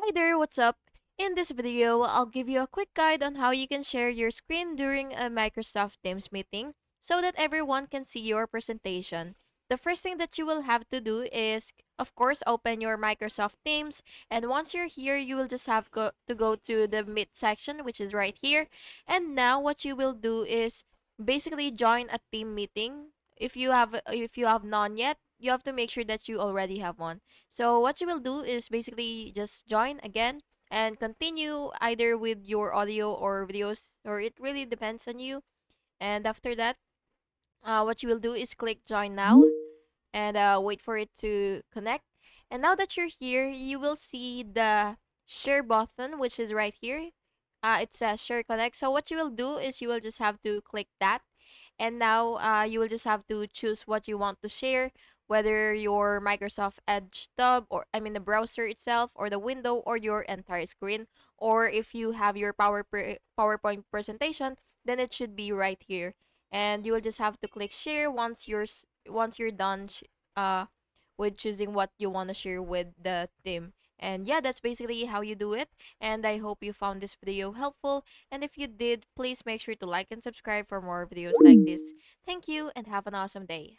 Hi there, what's up? In this video, I'll give you a quick guide on how you can share your screen during a Microsoft Teams meeting so that everyone can see your presentation. The first thing that you will have to do is, of course, open your Microsoft Teams, and once you're here, you will just have to go to the Meet section, which is right here. And now what you will do is basically join a team meeting. If you have none yet, you have to make sure that you already have one. So what you will do is basically just join again and continue either with your audio or videos, or it really depends on you. And after that, what you will do is click join now and wait for it to connect. And now that you're here, you will see the share button, which is right here. It says share connect. So what you will do is you will just have to click that, and now you will just have to choose what you want to share, whether your Microsoft Edge tab, or I mean the browser itself, or the window, or your entire screen. Or if you have your PowerPoint presentation, then it should be right here. And you will just have to click share once you're done with choosing what you want to share with the team. And yeah, that's basically how you do it. And I hope you found this video helpful. And if you did, please make sure to like and subscribe for more videos like this. Thank you and have an awesome day.